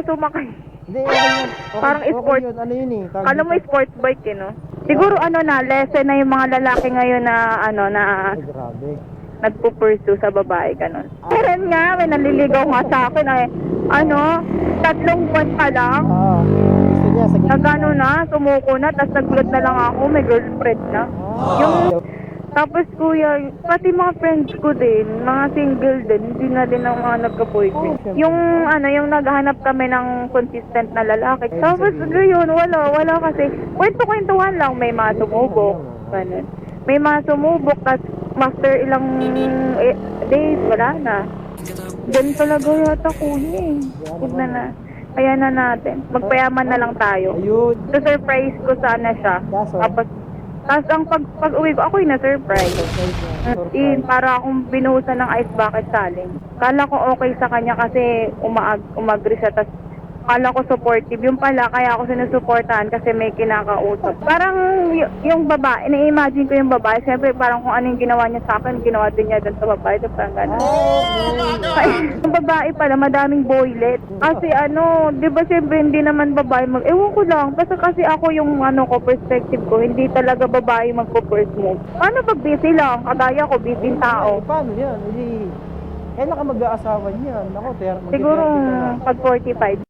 sumakay. Hindi, okay yun. Okay, Parang okay sport. yun. Ano yun eh? Tawag Kala mo dito. sports bike eh, no? Siguro ano na, lesson na yung mga lalaki ngayon na ano na Ay, grabe. nagpo-pursue sa babae, ganun. Meron nga, may naliligaw nga sa akin ay, ano, 3 buwan pa lang, Oo. Gusto niya sa nag ano na, sumuko na, tapos nagulat na lang ako, may girlfriend na. Yung, tapos kuya, pati mga friends ko din, mga single din, hindi na din ang mga nagka-boyfriend. Yung ano, yung naghahanap kami ng consistent na lalaki. Tapos gayon, wala kasi, kwento-kwentuhan lang, may mga sumubok, ganun. May mga sumubok, tapos after ilang days, wala na. Diyan talaga yata kuya eh. Huwag na. Kaya na natin. Magpayaman na lang tayo. Ayun. So surprise ko sana siya. Kaso? Tapos ang pag-uwi ko, ako'y na-surprise. Para akong binuhusan ng ice bucket saling. Kala ko okay sa kanya kasi umagri siya. Tapos kala ko supportive. Yung pala, kaya ako sinusuportahan kasi may kinakausap. Parang yung babae, na-imagine ko yung babae. Siyempre, parang kung ano yung ginawa niya sa akin, ginawa din niya dun sa babae. So, parang gano'n. Yung babae pala, madaming boylet. Kasi ano, di ba siyempre hindi naman babae ewan ko lang, basta kasi ako yung ano ko, perspective ko, hindi talaga babae magpo-first move. Paano pag busy lang? Kagaya ko, busy tao. Paano yan? Hindi. Kailan ka mag-aasawa niyan? Ako, Siguro pag 45.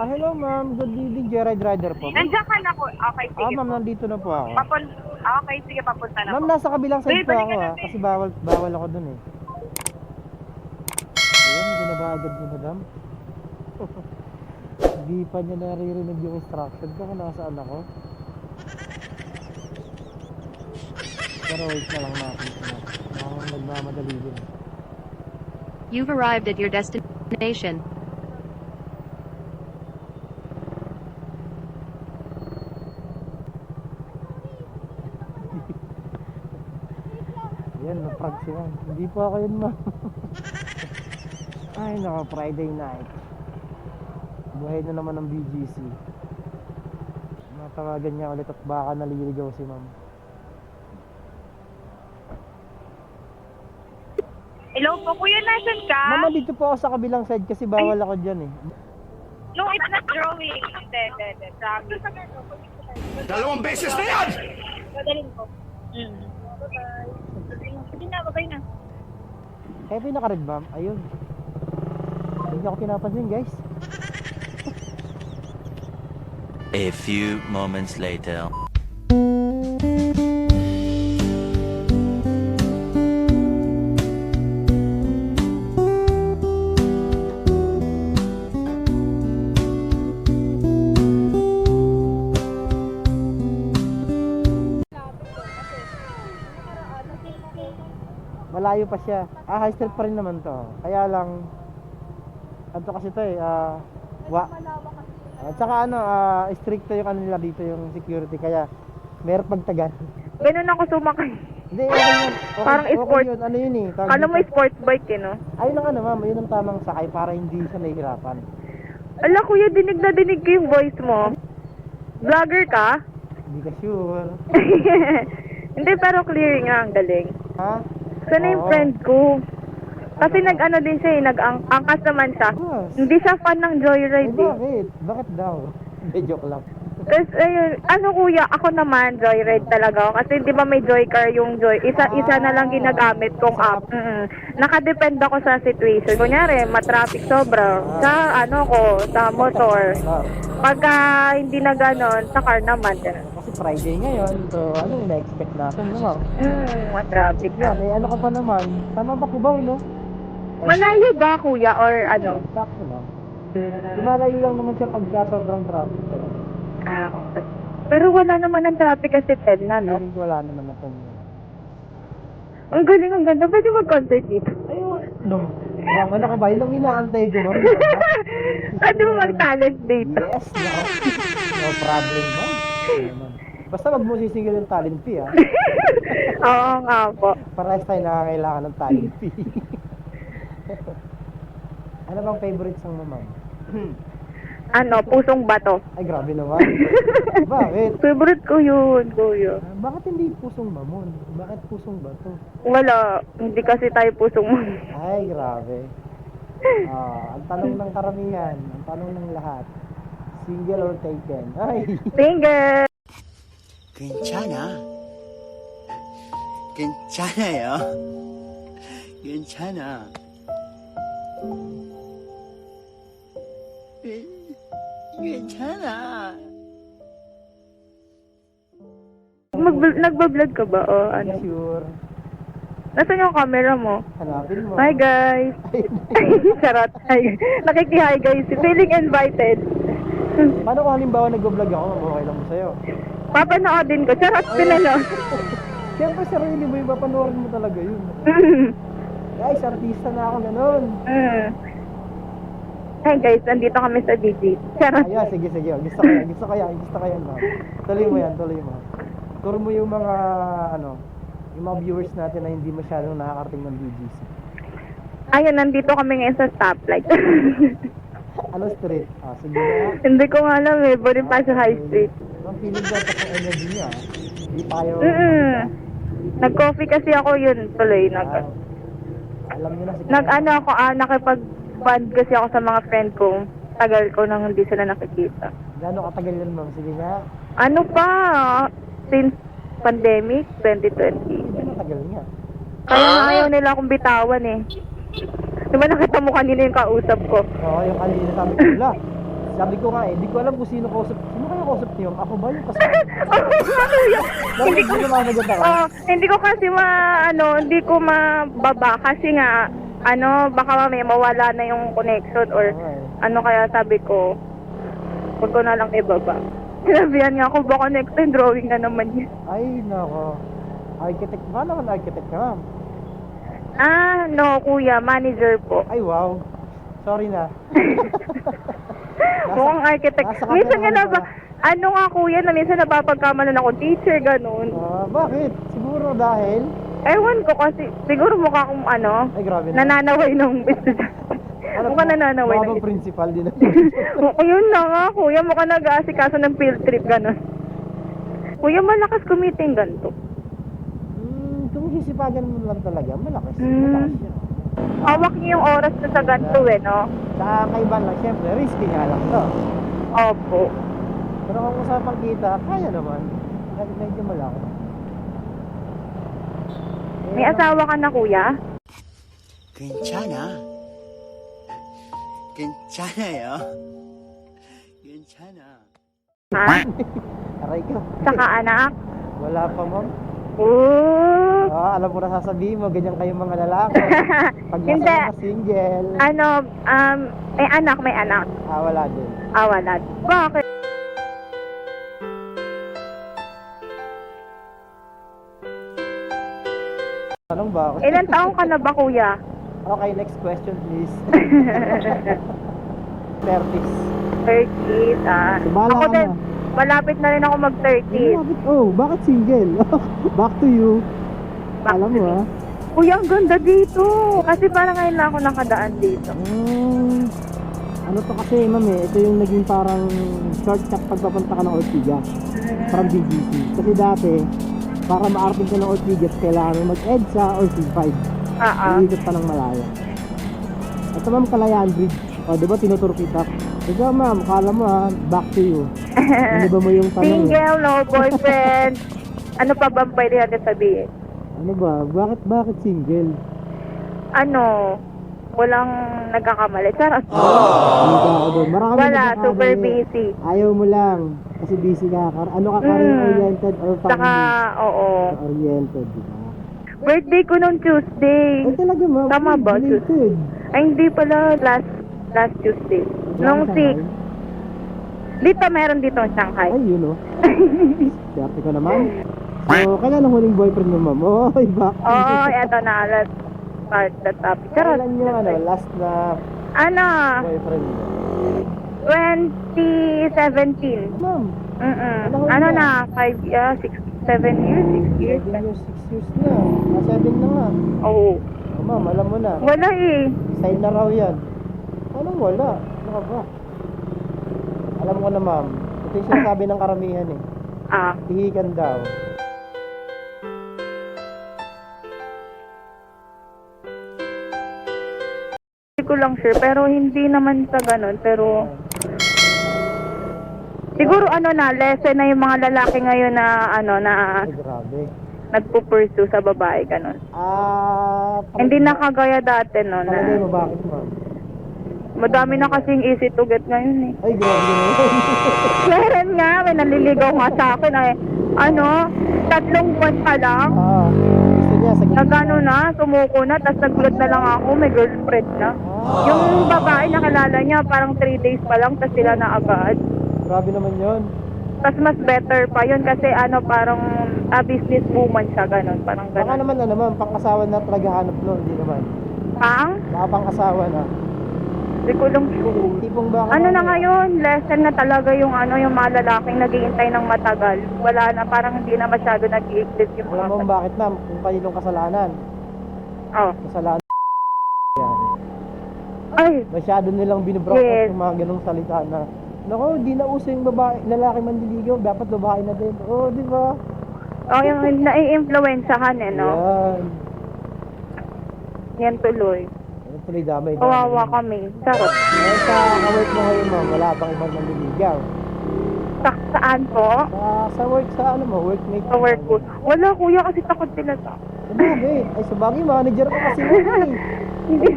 Hello ma'am, good evening, Joyride Rider po. Nandiyan ka na po. Okay, sige ma'am, po. nandito na po ako. Okay, sige, papunta na Ma'am, po. nasa kabilang side Wait, po balik ako ka na, kasi bawal ako dun eh. Ayan, ginaba agad ni madam. Hindi pa niya naririnig yung instruction ko kung nasaan ako. Pero wait na lang natin siya. Nagmamadali din. You've arrived at your destination. Yan, na-prank si ma'am. Hindi po ako yun ma'am. Ay nako, Friday night. Buhay na naman ng BGC. Matawagan niya ulit at baka naliligaw si ma'am. Hello po, kuya, nasan ka? Mama, dito po ako sa kabilang side kasi bawal ako dyan eh. No, it's not drawing. Hindi. Sabi. 2 beses na yan! Madaling ko. Hindi na, babay na. Kaya pinaka-red ma'am, ayun. Hindi ako pinapansin guys. A few moments later. Malayo pa siya. High street pa rin naman to. Kaya lang ano kasi to eh, at saka ano, stricto yung ano nila dito yung security kaya meron pagtagal. Ganun ako sumakay. Hindi, okay yun. Okay, Parang sport. yun. Ano yun eh? Kala mo sports bike eh, no? Ayun ang ano ma'am, yun ang tamang sakay para hindi siya nahihirapan. Ala kuya, dinig na dinig ko yung voice mo. Vlogger ka? Hindi ka sure. Hindi, pero clear nga, ang galing. Ha? Sana yung Oo. friend ko. Kasi nag-ano din siya eh, nag-angkas naman siya. Yes. Hindi siya fan ng Eh, joyride eh. bakit? Bakit daw? Hindi, joke lang. Kasi ayun, ano kuya, ako naman joyride talaga ako. Kasi di ba may joycar yung joy. Isa na lang ginagamit kong app. Nakadepend ako sa situation. Kunyari, matraffic sobra. Sa ano ko, sa motor. Pagka hindi na ganon, sa car naman. Ganun. Kasi Friday ngayon, so ano yung na-expect natin naman? Matraffic Yan, na. eh ano ka pa naman? Tama ba Cubao, no? Malayo ba kuya or ano? Sakto lang. Lumalayo lang naman siya pagka sobrang traffic. Okay. Pero wala naman ng traffic kasi 10 na, no? Pero wala naman na kanya. Ang galing, ang ganda. Pwede mag-concert dito. Ayun, no. Ano ka ba? Yun ang inaantay ko, no? Pwede mo mag-talent dito. Yes, no. No problem, no? Basta wag mo sisingil yung talent fee, ha? Oo nga po. Parehas tayo nakakailangan ng talent fee. Ano bang favorite song mo, ma'am? Ano, pusong bato. Ay, grabe naman. Bakit? Favorite ko yun, kuya. Bakit hindi pusong mamon? Bakit pusong bato? Wala, hindi kasi tayo pusong Ay, grabe. Ang tanong ng karamihan, ang tanong ng lahat, single or taken? Ay, Finger! 괜찮아. 괜찮아요. 괜찮아. 괜찮아. Nagbablog ka ba? O ano? sure. Nasaan yung camera mo? Hanapin mo. Hi guys! Charot. Hi. Nakiki-hi guys. Feeling invited. Paano kung halimbawa nag-vlog ako, okay lang mo sa'yo? Papanoodin ko. Charot pinalo. Siyempre, sarili mo yung papanoorin mo talaga yun. Guys, artista na ako, ganun. Hi guys, nandito kami sa DG. Charot. Ayan, sige. Gusto ko yan, ma'am. Tuloy mo. Turo mo yung mga, yung mga viewers natin na hindi masyadong nakakarating ng BGC. Ayun, nandito kami ngayon sa stoplight. Ano street? Sige na. Hindi ko nga alam eh. Bonifacio High Street. Ang feeling ko sa energy niya. Hindi tayo... Nag-coffee kasi ako yun. Tuloy. Alam niyo na si Nag-ano ako, nakipag-band kasi ako sa mga friend ko. Tagal ko nang hindi sila nakikita. Gano'ng katagal yun, ma'am? Sige nga. Ano pa? Since pandemic, 2020. Hindi matagal nga. Kaya nga ayaw nila akong bitawan eh. Di ba nakita mo kanina yung kausap ko? Oo, yung kanina sabi ko, wala. Sabi ko nga di ko alam kung sino kausap. Sino kaya kausap niyo? Ako ba yung kasama? Bakit hindi naman agad ako? Hindi ko kasi hindi ko mababa kasi nga, baka mamaya mawala na yung connection or kaya sabi ko, huwag ko na lang ibaba. Sinabihan nga ako, baka next time drawing na naman yun. Ay, nako. Architect ba naman? Architect ka, ma'am? No, kuya, manager po. Ay, wow. Sorry na. Mukhang architect. nasa Minsan nga camera na ba, kuya, na minsan napapagkamalan ako teacher, ganun. Bakit? Siguro dahil... Ewan ko kasi, siguro mukha akong Ay, grabe na. nananaway ng estudyante. Mukha nananaway ng Mukha principal din. Yun na nga, kuya, mukha nag-aasikaso ng field trip, ganun. Kuya, malakas kumiting ganito. Kung sisipagan mo lang talaga, malakas. Mm. Malakas yun. Hawak niyo yung oras na sa ganito no? Sa kaiban lang, syempre, risky nga lang to. Opo. Pero kung usapang kita, kaya naman. Medyo malaki. May asawa ka na, kuya? 괜찮아. 괜찮아요. 괜찮아. Ha? Aray ko. Saka anak? Wala pa, ma'am. Ooh. Alam mo na sasabihin mo, ganyan kayong mga lalaki. Pag Hindi. nasa ka single. May anak. Wala din. Wala. Bakit? Tanong ba ako? Ilan taong ka na ba, kuya? Okay, next question please. 30s. 30s, Bahala Ako ka din, na. malapit na rin ako mag-30s. Bakit single? Back to you. Alam mo Kuya, ang ganda dito. Kasi parang ngayon lang ako nakadaan dito. Ano to kasi, ma'am ito yung naging parang shortcut pagpapunta ka ng Ortigas from BGC. Kasi dati, para ma-arting ka ng Ortigas, kailangan mo mag-EDSA or C5. Iikot pa ng malaya. Ito ma'am, Kalayaan Bridge. Di ba tinuturo kita? Ikaw ma'am, kala mo back to you. Ano ba mo yung tanong? Single, no boyfriend. Ano pa ba pwede natin sabihin? Ano ba? Bakit single? Walang nagkakamali. Charot. Marami Wala, nagkakamali. super busy. Ayaw mo lang. Kasi busy ka. Ano ka, career-oriented or Saka, oo. family-oriented, di ba? Birthday ko nung Tuesday. Ay, talaga ma'am. Tama ba? Belated. Ay, hindi pala last Tuesday. Nung Shanghai? 6. Dito, meron dito ang Shanghai. Ay, yun o. Swerte ka naman. So, kailan ang huling boyfriend mo, ma'am? Oy, back. Oo, eto na. Let's start the topic. Charot. Kailan yung last na boyfriend mo? 2017. Ma'am, Ano na? 7 years? 6 years? 7 years, 6 years na. 7 na nga. Oo. Ma'am, alam mo na. Wala eh. Sign na raw yan. Anong wala? Ano ka ba? Alam ko na ma'am, ito yung sinasabi ng karamihan eh. Ah, Tihikan daw. hindi ko lang sure, pero hindi naman sa ganun, pero siguro ano na, lesson na yung mga lalaki ngayon na ano na Ay, grabe. nagpo-pursue sa babae ganun. Hindi na kagaya dati no Palagay mo na bakit ma'am? madami na kasing easy to get ngayon eh. Ay, grabe naman. Meron nga, may naliligaw nga sa akin ay ano, 3 buwan pa lang. Gusto niya sa Na gano'n na, sumuko na, tapos nagulat na lang ako, may girlfriend na. Yung babae nakilala niya, parang 3 days pa lang, tapos sila na agad. Grabe naman yun. Tapos mas better pa yun kasi ano, parang business woman siya, gano'n, parang Baka gano'n. naman naman, pang-asawa na talaga hanap nun, hindi naman. Pang? Baka pang-asawa na. Hindi ko lang sure. Tipong baka Ano na ngayon, lesson na talaga yung ano, yung mga lalaking naghihintay ng matagal. Wala na, parang hindi na masyado nag-i-exist yung Alam mo mga... bakit ma'am, kung kaninong kasalanan. Oh. Kasalanan yan. Ay, Masyado nilang binubroadcast Yes. yung mga ganong salita na nako, di na uso yung babae, lalaki manliligaw, dapat babae na din. Oo, di ba? oh, yung nai-influensyahan eh, no? Yan. Yan tuloy. Ano tuloy damay. Kawawa kami. Charot. Eh, sa ka-work mo ngayon ma'am, wala bang ibang manliligaw? Saan po? Sa work, sa ano mo, workmate? Sa work ko. Wala kuya kasi takot sila sa Sabagay. Ay, sabagay, manager ka kasi mo eh. hindi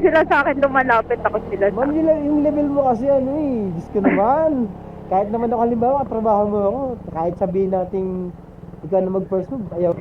sila sa akin lumalapit, takot sila sa Ma'am, yung level mo kasi ano eh, Diyos ko naman. Kahit naman ako halimbawa, trabaho mo ako, kahit sabihin natin ikaw na mag-first move, ayaw.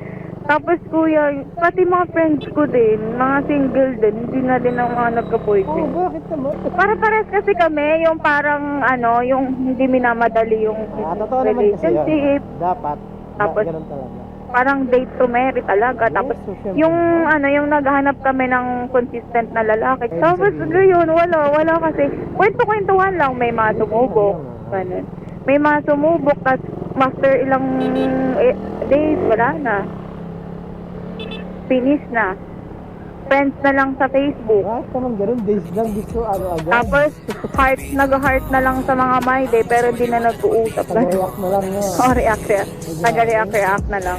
Tapos kuya, pati mga friends ko din, mga single din, hindi na din ang mga Oo, nagka-boyfriend. bakit naman? Para pares kasi kami, yung parang ano, yung hindi minamadali yung Totoo naman kasi yun. relationship. Dapat, Tapos, ganun talaga. Parang date to marry talaga. Yes, Tapos so syempre. yung ano, yung naghahanap kami ng consistent na lalaki. Ay, Tapos sabihin. yun, wala kasi. Kwento-kwentuhan lang, may mga sumubok. Ganun. May mga sumubok, tapos after ilang days, wala na. Finish na. Friends na lang sa Facebook. Bakit naman ganun, days lang, gusto ano agad. Tapos nag-heart na lang sa mga my day, pero hindi na nag-uusap. Pag-react na lang yun. Oh, react. Taga-react na lang.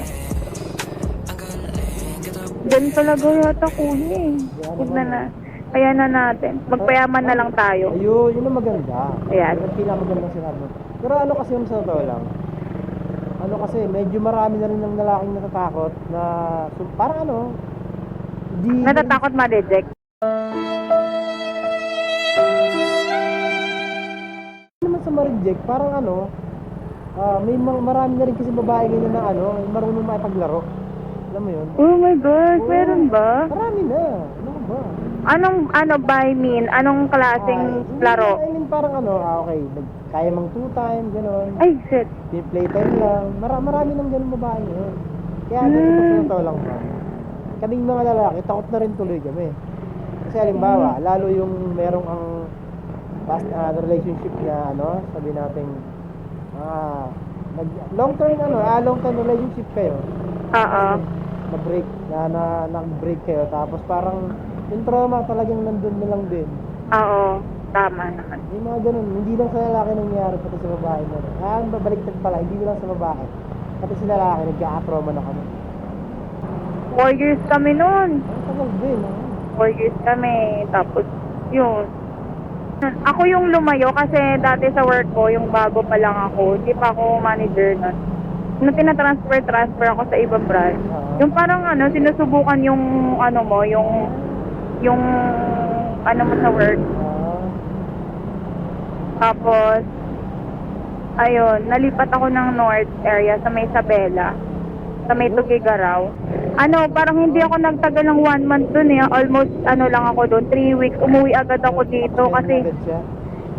Diyan talaga yata kuya eh. Huwag na. Kaya na natin. Magpayaman na lang tayo. Ayun, yun ang maganda. Ayan. Yun ang pinakamagandang sinabi. Pero ano kasi yung sa totoo lang, ano kasi, medyo marami na rin ng lalaking natatakot na, so, parang ano, di... Natatakot ma-reject. naman sa ma-reject, parang ano, marami na rin kasi babae ngayon na ano, marunong maipaglaro. Alam mo yun? Oh my God, Oo. meron ba? Marami na. Ano ba? Anong by mean? Anong klaseng laro? I mean, parang ano, okay, kaya mang 2-time, gano'n. Ay, shit. Playtime lang. Marami nang ganun babae ngayon. Kaya ganito sa totoo lang ba? Kaming mga lalaki, takot na rin tuloy kami. Kasi halimbawa, lalo yung merong ang past relationship na ano, sabi natin, long term relationship kayo. Oo. Na-break, nag-break kayo. Tapos parang yung trauma talagang nandun na lang din. Oo. Tama naman. Yung mga ganun, hindi lang sa lalaki nangyari, pati sa babae na rin. Babaliktad pala, hindi lang sa babae. Pati sa lalaki, nagka-trauma na kami. 4 years kami noon. Ang tagal din, 4 years kami. Tapos, yun. Ako yung lumayo kasi dati sa work ko, yung bago pa lang ako, hindi pa ako manager nun. Nung tinatransfer ako sa ibang branch. Yung parang ano, sinusubukan yung ano mo, yung ano mo sa work. Tapos, ayun, nalipat ako ng north area sa may Isabela. Sa may Tugigaraw. Ano, parang hindi ako nagtagal ng 1 month dun eh. Almost, ano lang ako dun, 3 weeks. Umuwi agad ako dito kasi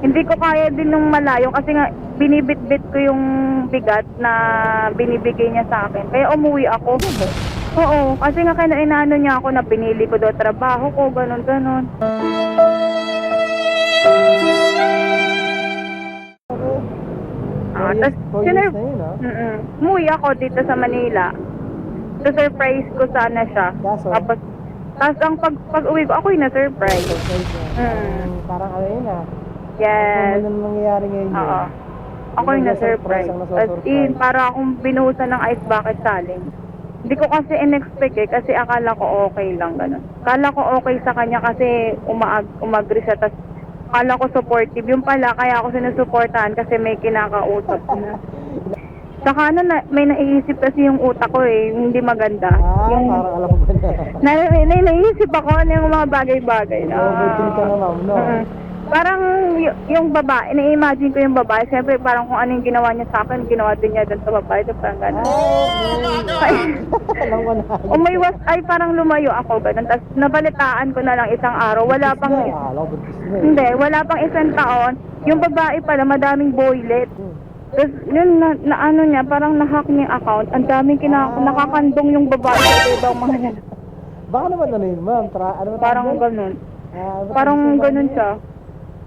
hindi ko kaya din nung malayo kasi nga binibitbit ko yung bigat na binibigay niya sa akin. Kaya umuwi ako. Oo, kasi nga kaya inaano niya ako na pinili ko daw trabaho ko, ganun. Okay. 4 years na yun, Umuwi ako dito sa Manila. So, surprise ko sana siya. Kaso? Tapos ang pag-uwi ko, ako yung na-surprise. Parang ano yun Yes. Ano man nangyayari ngayon yun? Oo. Ako yung na-surprise. Ang As in, para akong binuhusan ng ice bucket saling. Hindi ko kasi in-expect eh, kasi akala ko okay lang, ganun. Akala ko okay sa kanya kasi umagri siya, tas akala ko supportive. Yung pala, kaya ako sinusuportahan kasi may kinakausap na. Saka ano, may naiisip kasi yung utak ko eh, hindi maganda. Yung, Parang alam mo na. naiisip ako ano yung mga bagay-bagay na. Overthink ka na, ma'am, no? Parang yung babae, na-imagine ko yung babae, siyempre parang kung ano yung ginawa niya sa akin, ginawa din niya dun sa babae, so parang gano'n. Alam ko na. Umaywas, ay parang lumayo ako, gano'n. Tapos nabalitaan ko na lang isang araw, wala pang, Alam ko, buntis na eh. hindi, wala pang isang taon, yung babae pala, madaming boylet. Tapos yun, na ano niya, parang nahack niya yung account, ang daming nakakandong yung babae sa ibang mga yan. Baka naman ano yun, ma'am? Ano ba Parang tawag doon? gano'n. Ano ba Parang tawag doon? gano'n siya.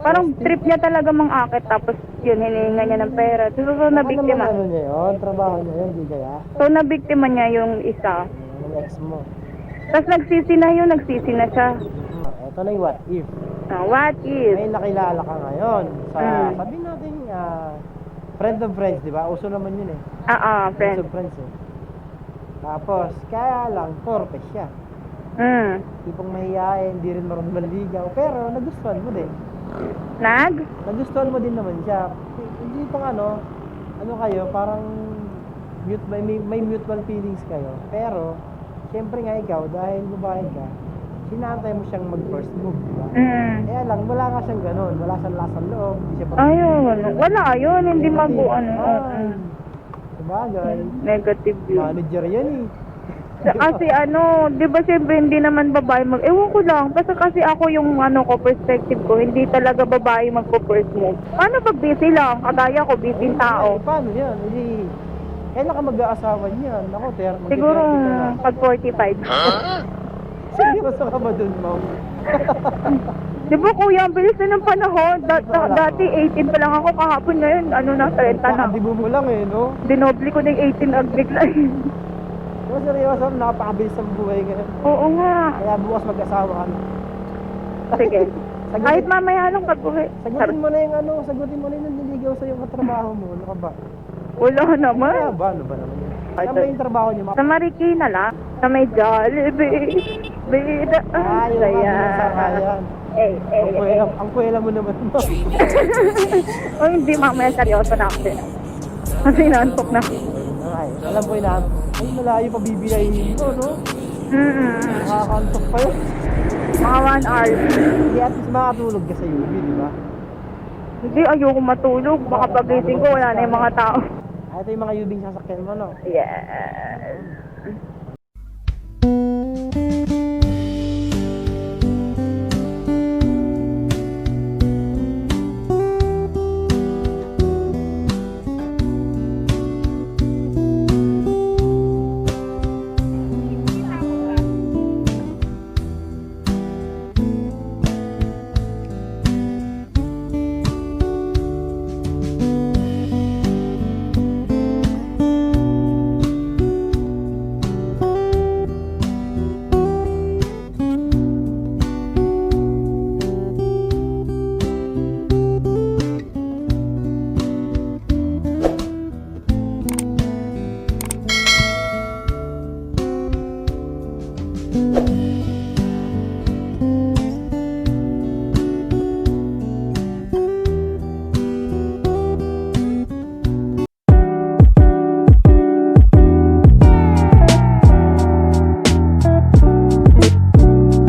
Parang trip niya talaga mangakit, tapos yun, hinihinga niya ng pera. So, Baka naman nabiktima. ano niya yun? Trabaho niya yun, di kaya? So, nabiktima niya yung isa. Yung ex mo. Tapos nagsisi na siya. Ito na yung what if. What is? May nakilala ka ngayon sa, sabihin natin, friend of friends, di ba? Uso naman yun eh. Friends Friend. of friends eh. Tapos, kaya lang, torpe siya. Tipong mahihain, hindi rin marunong manligaw. Pero, nagustuhan mo din. Nagustuhan mo din naman siya. Hindi pang ano kayo, parang may mutual feelings kayo. Pero, siyempre nga ikaw, dahil babae ka, sinantay mo siyang mag-first move, di ba? Kaya lang, wala nga siyang ganun. Wala siyang lasang loob. Hindi siya Ayun. Wala yun. Hindi mag-ano. Sabagay. Negative view. Manager yan eh. Kasi ano, di ba siyempre hindi naman babae ewan ko lang, basta kasi ako yung perspective ko, hindi talaga babae magpo-first move. Paano pag busy lang? Kagaya ko, busy yung tao. Paano yan? Hindi. Kailan ka mag-aasawa niyan? Ako, Siguro pag 45. Seryoso ka ba dun, ma'am? Di ba kuya, ang bilis na ng panahon. Dati 18 pa lang ako kahapon, ngayon ano na, 30 na. Nakadibo mo lang eh, no? Dinoble ko ng 18 bigla. Pero seryoso, napakabilis ang buhay ngayon. Oo nga. Kaya bukas mag-asawa ka na. Sige. Kahit mamaya lang pag-uwi. Sagutin mo na yung sagutin mo na yung nililigaw sa yung katrabaho mo. Ano ka ba? Wala naman. Ano ba naman yan? Saan ba yung trabaho niyo, ma'am? Sa Marikina lang, sa may Jollibee. Bida, Yung saya. yan. Ang kuwela mo naman, ma'am. O hindi, mamaya seryoso na ako. Kasi nantok na. Ay, alam ko yun, ay malayo pa bibiyahin mo, no? Nakakantok pa yun. Mga 1 hour. Hindi at least makatulog ka sa UB, di ba? Hindi, ayoko matulog. Baka pagising ko, wala na yung mga tao. Ito yung mga UB sasakyan mo, no? Yes.